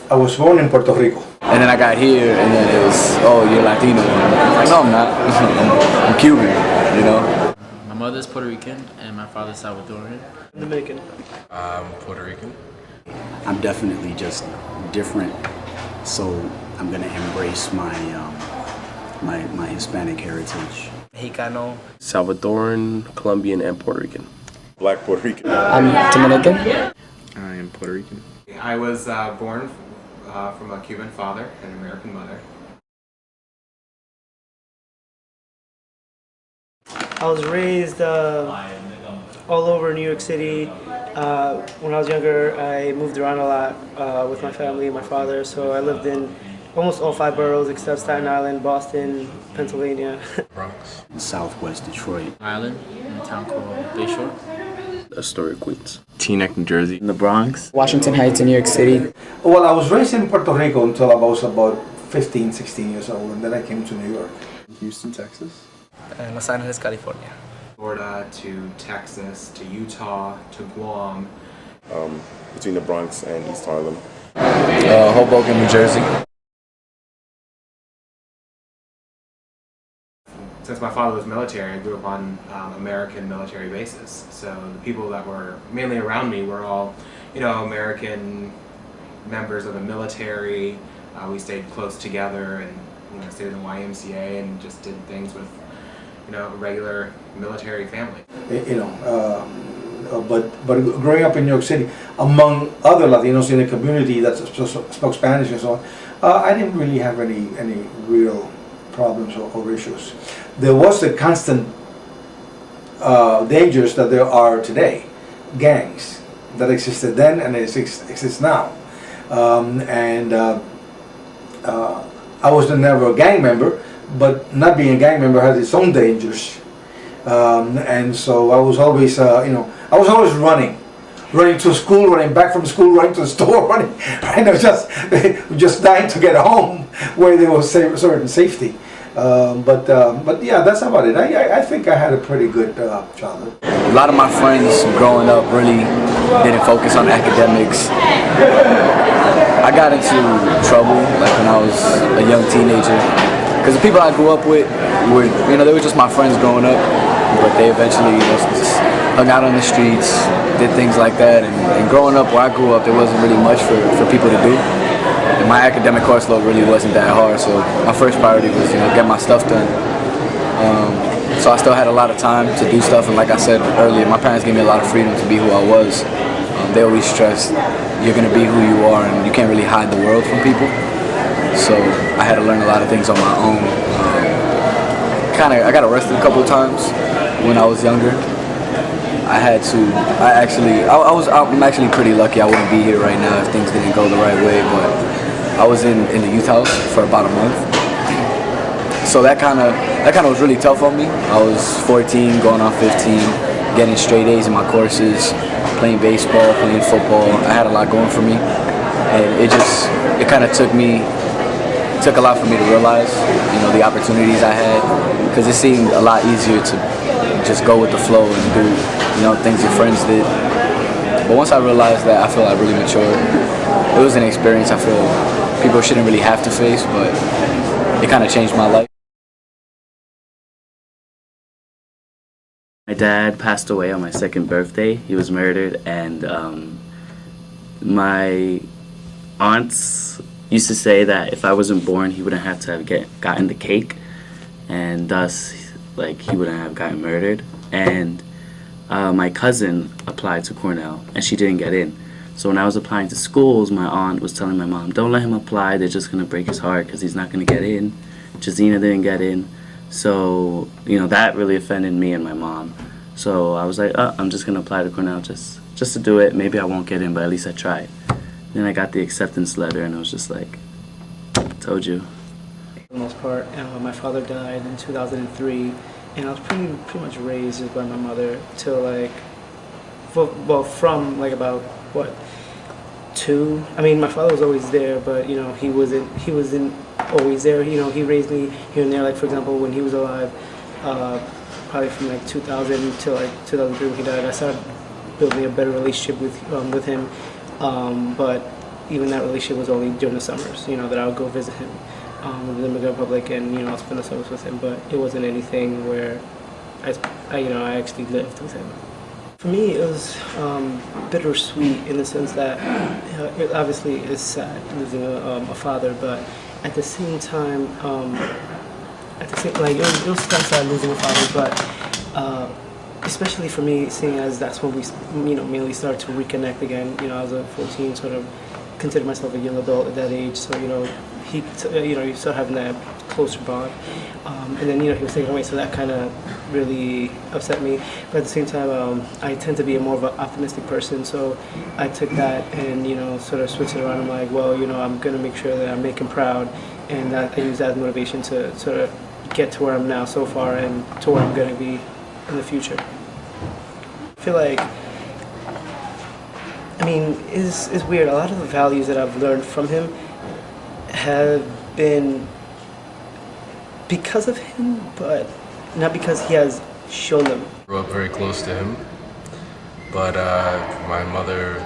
I was born in Puerto Rico. And then I got here, and then it was, oh, you're Latino. I'm like, no, I'm not. I'm Cuban, you know? My mother's Puerto Rican, and my father's Salvadorian. Dominican. I'm Puerto Rican. I'm definitely just different, so I'm gonna embrace my my Hispanic heritage. Mexicano. Salvadoran, Colombian, and Puerto Rican. Black Puerto Rican. I'm Dominican. I am Puerto Rican. I was born from a Cuban father and an American mother. I was raised all over New York City. When I was younger, I moved around a lot with my family and my father, so I lived in almost all 5 boroughs except Staten Island, Boston, Pennsylvania. Bronx. Southwest Detroit. Island, in a town called Bayshore. Astoria, Queens. Teaneck, New Jersey. In the Bronx. Washington Heights in New York City. Well, I was raised in Puerto Rico until I was about 15, 16 years old, and then I came to New York. Houston, Texas. Los Angeles, California. Florida to Texas to Utah to Guam. Between the Bronx and East Harlem. Hoboken, New Jersey. Since my father was military, I grew up on American military bases. So the people that were mainly around me were all, American members of the military. We stayed close together and stayed in the YMCA and just did things with, a regular military family. But growing up in New York City, among other Latinos in the community that spoke Spanish and so on, I didn't really have any real problems or issues. There was the constant dangers that there are today, gangs that existed then and exist now. I was never a gang member, but not being a gang member has its own dangers. And so I was always, running to school, running back from school, running to the store, running, just dying to get home where there was certain safety. But yeah, that's about it. I think I had a pretty good childhood. A lot of my friends growing up really didn't focus on academics. I got into trouble like when I was a young teenager, because the people I grew up with were, they were just my friends growing up, but they eventually just hung out on the streets, did things like that, and growing up where I grew up, there wasn't really much for people to do. And my academic course load really wasn't that hard, so my first priority was, get my stuff done. So I still had a lot of time to do stuff, and like I said earlier, my parents gave me a lot of freedom to be who I was. They always stressed, you're going to be who you are, and you can't really hide the world from people. So I had to learn a lot of things on my own. I got arrested a couple of times when I was younger. I'm actually pretty lucky. I wouldn't be here right now if things didn't go the right way, but I was in the youth house for about a month. So that kind of was really tough on me. I was 14, going on 15, getting straight A's in my courses, playing baseball, playing football. I had a lot going for me, and it kind of took a lot for me to realize, the opportunities I had, because it seemed a lot easier to just go with the flow and do, things your friends did. But once I realized that, I feel I really matured. It was an experience I feel people shouldn't really have to face, but it kind of changed my life. My dad passed away on my 2nd birthday. He was murdered, and my aunts used to say that if I wasn't born, he wouldn't have to have gotten the cake, and thus, he wouldn't have gotten murdered. And my cousin applied to Cornell, and she didn't get in. So when I was applying to schools, my aunt was telling my mom, don't let him apply, they're just going to break his heart because he's not going to get in. Jazina didn't get in. So, that really offended me and my mom. So I was like, I'm just going to apply to Cornell just to do it. Maybe I won't get in, but at least I tried. Then I got the acceptance letter, and I was just like, told you. For the most part, my father died in 2003, and I was pretty much raised by my mother till from about 2. I mean, my father was always there, but he wasn't always there. He raised me here and there. For example, when he was alive, probably from 2000 till 2003 when he died, I started building a better relationship with him. But even that relationship was only during the summers. You know, that I would go visit him in the Dominican Republic, and you know, I'll spend the summers with him. But it wasn't anything where I actually lived with him. For me, it was bittersweet in the sense that it obviously is sad losing a father, but at the same time, like it was kind of sad losing a father, but especially for me, seeing as that's when we mainly started to reconnect again. You know, I was a 14, sort of considered myself a young adult at that age, so you know, you start having that closer bond, and then you know he was taken away, so that kind of really upset me. But at the same time, I tend to be more of an optimistic person, so I took that and you know sort of switched it around. I'm like, well, you know, I'm gonna make sure that I make him proud, and that I use that as motivation to sort of get to where I'm now so far and to where I'm gonna be in the future. I feel like, I mean, it's weird. A lot of the values that I've learned from him have been because of him, but not because he has shown them. Grew up very close to him, but my mother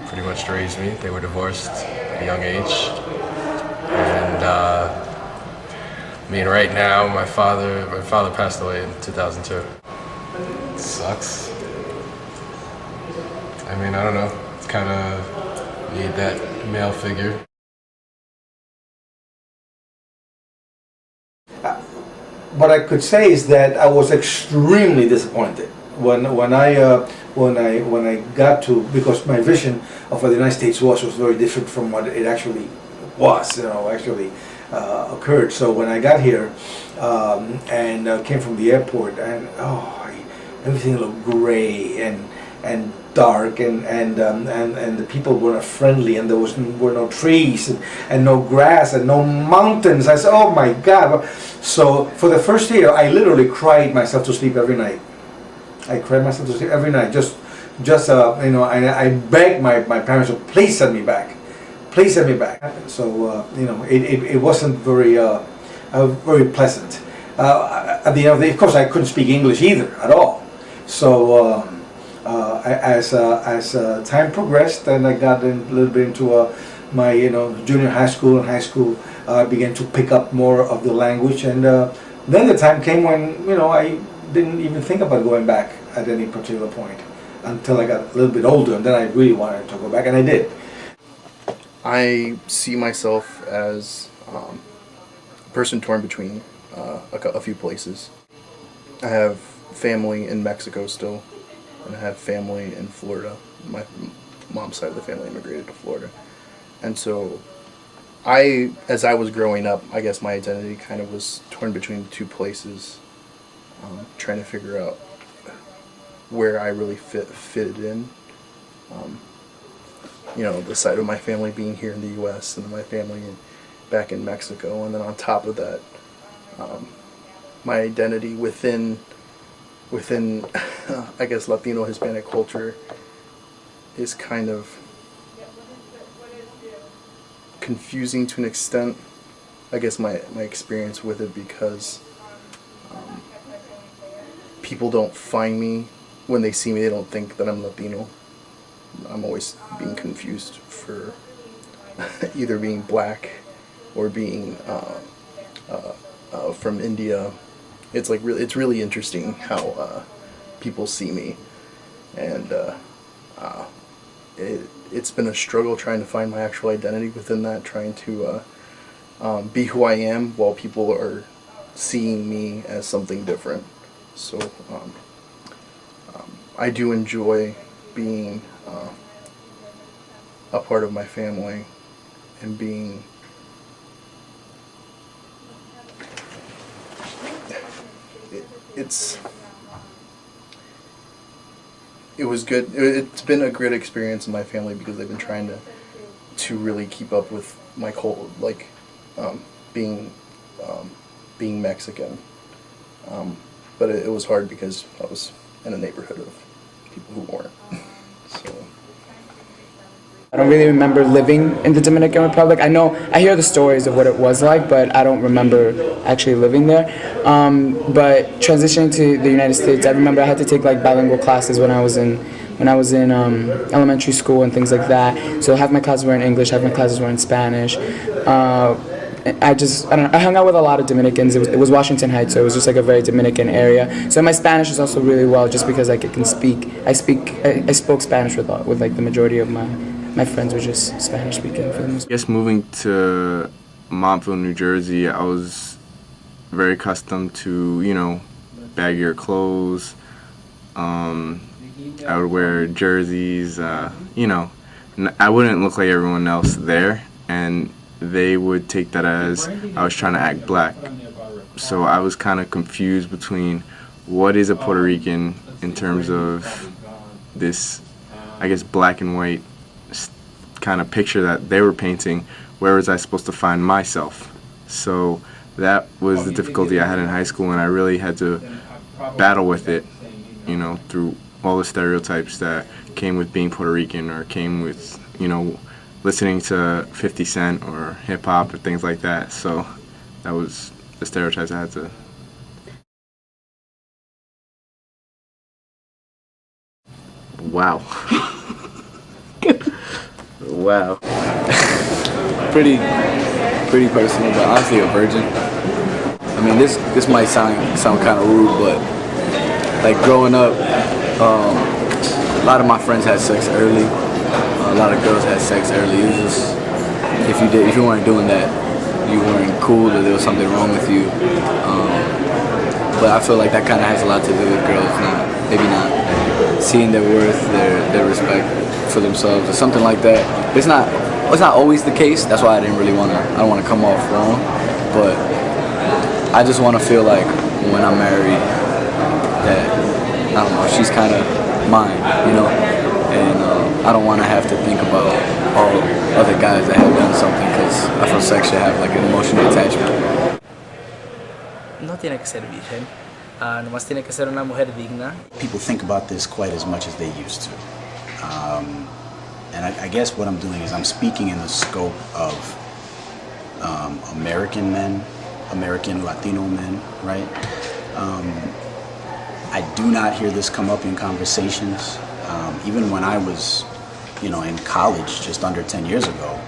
pretty much raised me. They were divorced at a young age, and I mean, right now, my father passed away in 2002. It sucks. I mean, I don't know. It's kind of need that male figure. What I could say is that I was extremely disappointed when I got to, because my vision of what the United States was very different from what it actually was, you know, actually occurred. So when I got here and came from the airport, and everything looked gray and dark, and the people were not friendly, and there were no trees and no grass and no mountains. I said, oh my God. So for the first year, I literally cried myself to sleep every night. I cried myself to sleep every night. Just you know, I begged my parents to please send me back. Please send me back. So you know, it wasn't very pleasant. At the end of the day, of course, I couldn't speak English either at all. So as time progressed, and I got a little bit into my junior high school and high school, I began to pick up more of the language, and then the time came when I didn't even think about going back at any particular point until I got a little bit older, and then I really wanted to go back, and I did. I see myself as a person torn between a few places. I have family in Mexico still, and I have family in Florida. My mom's side of the family immigrated to Florida. And so as I was growing up, I guess my identity kind of was torn between two places, trying to figure out where I really fitted in. The side of my family being here in the U.S. and my family back in Mexico, and then on top of that, my identity within I guess Latino Hispanic culture is kind of confusing to an extent. I guess my experience with it, because people don't find me, when they see me, they don't think that I'm Latino. I'm always being confused for either being black or being from India. It's really interesting how people see me, and it's been a struggle trying to find my actual identity within that, trying to be who I am while people are seeing me as something different. So I do enjoy being a part of my family and being it was good. It's been a great experience in my family, because they've been trying to really keep up with my culture, like being Mexican. But it was hard because I was in a neighborhood of people who weren't. So I don't really remember living in the Dominican Republic. I hear the stories of what it was like, but I don't remember actually living there. But transitioning to the United States, I remember I had to take like bilingual classes when I was in elementary school and things like that. So half my classes were in English, half my classes were in Spanish. I hung out with a lot of Dominicans. It was Washington Heights, so it was just like a very Dominican area. So my Spanish is also really well, just because like I spoke Spanish with like the majority of my friends were just Spanish speaking for the most part. I guess moving to Montville, New Jersey, I was very accustomed to, baggier clothes. I would wear jerseys, I wouldn't look like everyone else there, and they would take that as I was trying to act black. So I was kind of confused between what is a Puerto Rican in terms of this, I guess, black and white kind of picture that they were painting, where was I supposed to find myself? So that was the difficulty I had in high school, and I really had to battle with it, through all the stereotypes that came with being Puerto Rican, or came with, listening to 50 Cent or hip-hop or things like that. So that was the stereotypes I had to... Wow. Wow. pretty personal, but honestly a virgin. I mean, this might sound kind of rude, but like growing up, a lot of my friends had sex early. A lot of girls had sex early. It was just, if you weren't doing that, you weren't cool, or there was something wrong with you. But I feel like that kind of has a lot to do with girls maybe not seeing their worth, their respect for themselves, or something like that. It's not always the case. That's why I don't want to come off wrong. But I just want to feel like when I'm married that, I don't know, she's kind of mine, and I don't want to have to think about all other guys that have done something, because I feel sex should have like an emotional attachment. No tiene que ser virgen, nomás tiene que ser una mujer digna. People think about this quite as much as they used to. And I guess what I'm doing is I'm speaking in the scope of American men, American Latino men, right? I do not hear this come up in conversations. Even when I was, in college just under 10 years ago,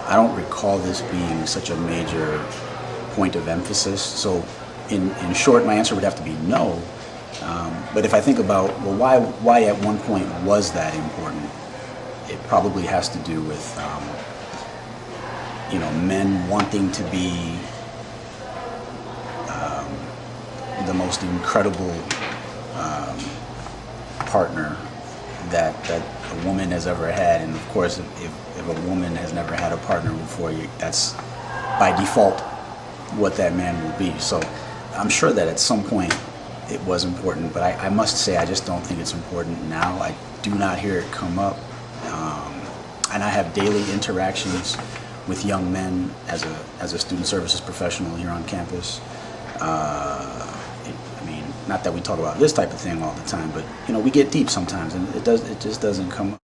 I don't recall this being such a major point of emphasis. So in short, my answer would have to be no. But if I think about, well, why at one point was that important? It probably has to do with, men wanting to be the most incredible partner that a woman has ever had. And of course, if a woman has never had a partner before, that's by default what that man will be. So I'm sure that at some point it was important, but I must say I just don't think it's important now. I do not hear it come up. And I have daily interactions with young men as a student services professional here on campus. Not that we talk about this type of thing all the time, but we get deep sometimes, and it just doesn't come up.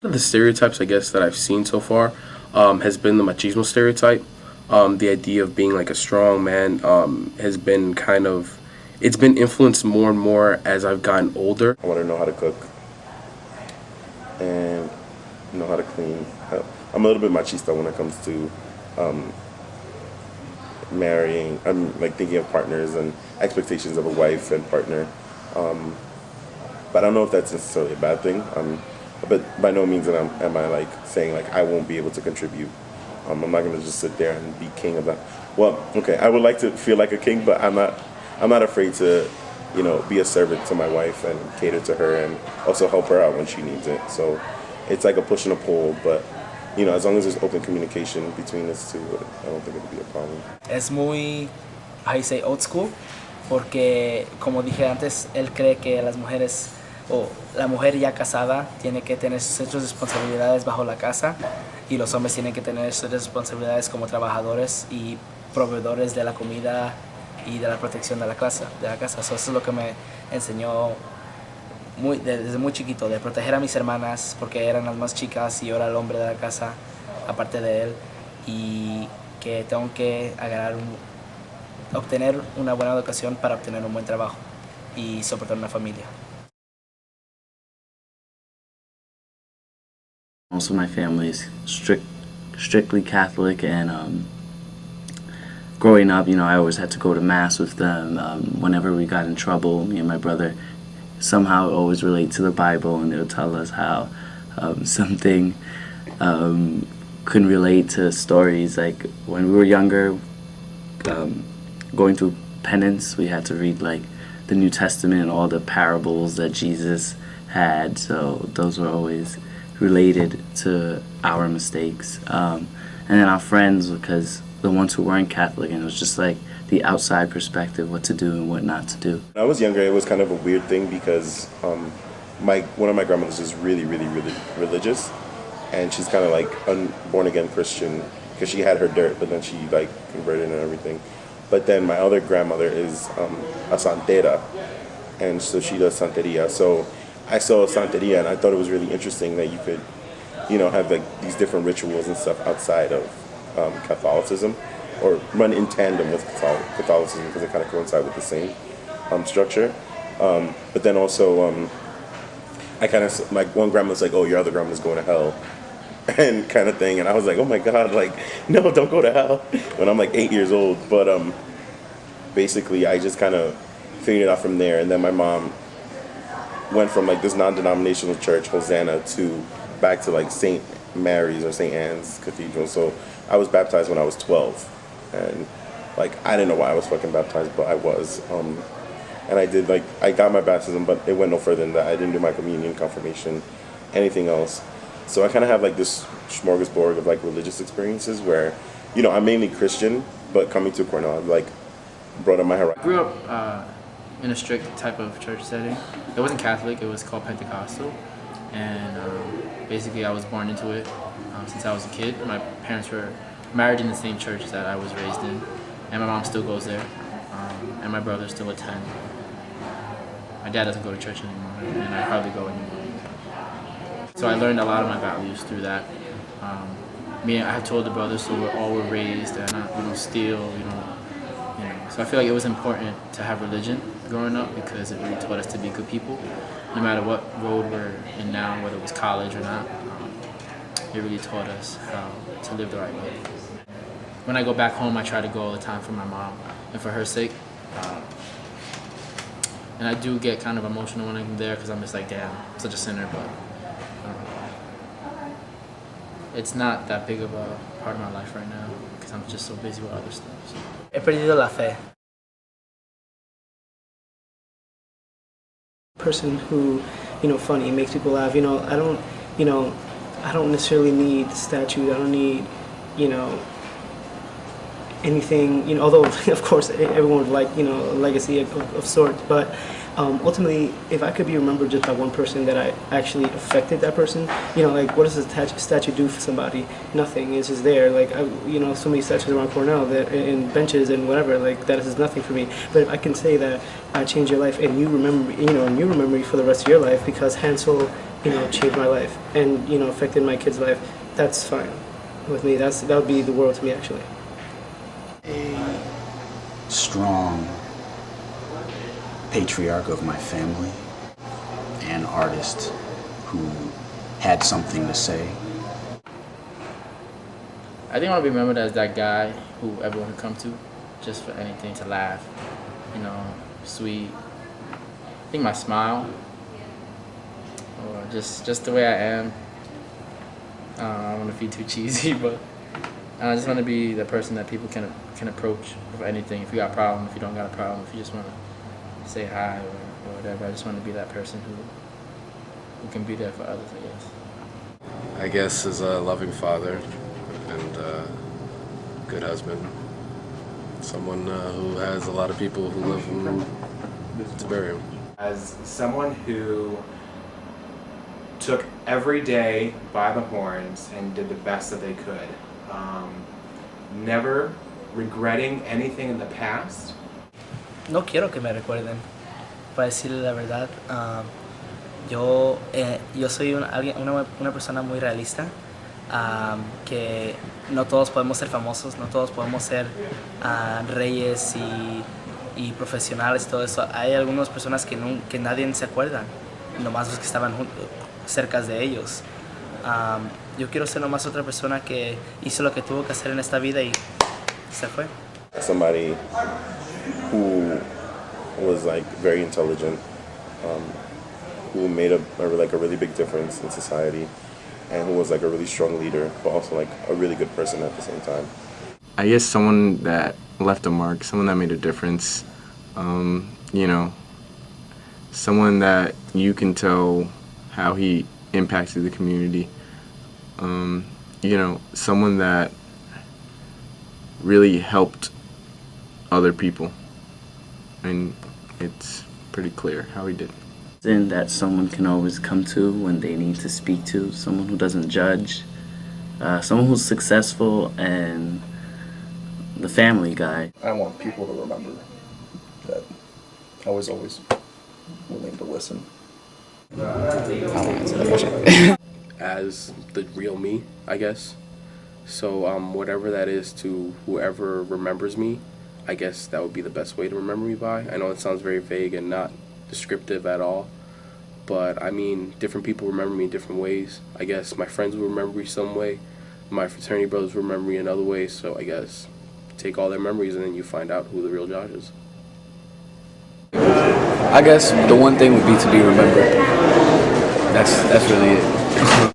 One of the stereotypes, I guess, that I've seen so far has been the machismo stereotype. The idea of being like a strong man has been it's been influenced more and more as I've gotten older. I want to know how to cook and know how to clean. I'm a little bit machista when it comes to marrying. I'm like thinking of partners and expectations of a wife and partner. But I don't know if that's necessarily a bad thing. But by no means am I like saying like I won't be able to contribute. I'm not going to just sit there and be king of that. Well, okay, I would like to feel like a king, but I'm not afraid to, be a servant to my wife and cater to her and also help her out when she needs it. So it's like a push and a pull, but as long as there's open communication between us two, I don't think it'll be a problem. Es muy, I say old school, porque como dije antes, él cree que las mujeres o la mujer ya casada tiene que tener sus responsabilidades bajo la casa y los hombres tienen que tener sus responsabilidades como trabajadores y proveedores de la comida y de la protección de la casa. So, eso es lo que me enseñó desde muy chiquito, de proteger a mis hermanas porque eran las más chicas y yo era el hombre de la casa, aparte de él, y que tengo que obtener una buena educación para obtener un buen trabajo y soportar una familia. Most of my family is strictly Catholic, and growing up, I always had to go to mass with them. Whenever we got in trouble, me and my brother somehow always relate to the Bible, and they'll tell us how something couldn't relate to stories. Like when we were younger, going through penance, we had to read like the New Testament and all the parables that Jesus had. So those were always related to our mistakes. And then our friends, because the ones who weren't Catholic, and it was just like the outside perspective, what to do and what not to do. When I was younger, it was kind of a weird thing because one of my grandmothers is really, really, really religious, and she's kind of like a born again Christian because she had her dirt, but then she like converted and everything. But then my other grandmother is a santera, and so she does santeria. So I saw santeria, and I thought it was really interesting that you could, have like these different rituals and stuff outside of Catholicism, or run in tandem with Catholicism because they kind of coincide with the same structure. But then also, I kind of, like, one grandma's like, oh, your other grandma's going to hell, and kind of thing. And I was like, oh my God, like, no, don't go to hell, when I'm like 8 years old. But basically, I just kind of figured it out from there. And then my mom went from like this non-denominational church, Hosanna, to back to like St. Mary's or St. Anne's Cathedral. So I was baptized when I was 12. And like, I didn't know why I was fucking baptized, but I was. And I got my baptism, but it went no further than that. I didn't do my communion, confirmation, anything else. So I kind of have like this smorgasbord of like religious experiences where, I'm mainly Christian, but coming to Cornell, I've like brought up my horizon. I grew up in a strict type of church setting. It wasn't Catholic, it was called Pentecostal. And basically I was born into it since I was a kid. My parents were married in the same church that I was raised in, and my mom still goes there, and my brothers still attend. My dad doesn't go to church anymore, and I hardly go anymore. So I learned a lot of my values through that. I have two older brothers, so we all were raised, and we don't steal, So I feel like it was important to have religion growing up because it really taught us to be good people, no matter what road we're in now, whether it was college or not. It really taught us how to live the right way. When I go back home, I try to go all the time for my mom and for her sake. And I do get kind of emotional when I'm there because I'm just like, damn, I'm such a sinner, but it's not that big of a part of my life right now because I'm just so busy with other stuff. So. He perdido la fe. Person who, funny, makes people laugh. I don't necessarily need statues. I don't need, anything. Although of course everyone would like, a legacy of sorts. But ultimately, if I could be remembered just by one person that I actually affected that person, like what does a statue do for somebody? Nothing. It's just there. Like so many statues around Cornell that and benches and whatever. Like that is nothing for me. But if I can say that I changed your life and you remember, and you remember me for the rest of your life because Hansel, changed my life and affected my kid's life, that's fine with me. That would be the world to me actually. A strong patriarch of my family, an artist who had something to say. I think I want to be remembered as that guy who everyone could come to just for anything, to laugh, sweet. I think my smile, or just the way I am. I don't want to be too cheesy, but I just want to be the person that people can approach with anything. If you got a problem, if you don't got a problem, if you just want to say hi or whatever, I just want to be that person who can be there for others, I guess. I guess as a loving father and a good husband, someone who has a lot of people who love him to bury him. As someone who took every day by the horns and did the best that they could, never regretting anything in the past. No quiero que me recuerden, para decirle la verdad. Yo soy una persona muy realista, que no todos podemos ser famosos, no todos podemos ser reyes y profesionales y todo eso. Hay algunas personas que nadie se acuerda, nomás los que estaban cerca de ellos. Yo quiero ser nomás otra persona que hizo lo que tuvo que hacer en esta vida y se fue. Somebody who was like very intelligent, who made a really big difference in society, and who was like a really strong leader, but also like a really good person at the same time. I guess someone that left a mark, someone that made a difference. You know, someone that you can tell how he impacted the community. You know, someone that really helped other people, and it's pretty clear how he did. And that someone can always come to when they need to speak to, someone who doesn't judge, someone who's successful, and the family guy. I want people to remember that I was always willing to listen. I don't answer that question. As the real me, I guess. So whatever that is to whoever remembers me, I guess that would be the best way to remember me by. I know it sounds very vague and not descriptive at all, but I mean, different people remember me in different ways. I guess my friends will remember me some way, my fraternity brothers will remember me another way, so I guess take all their memories and then you find out who the real Josh is. I guess the one thing would be to be remembered. That's really it.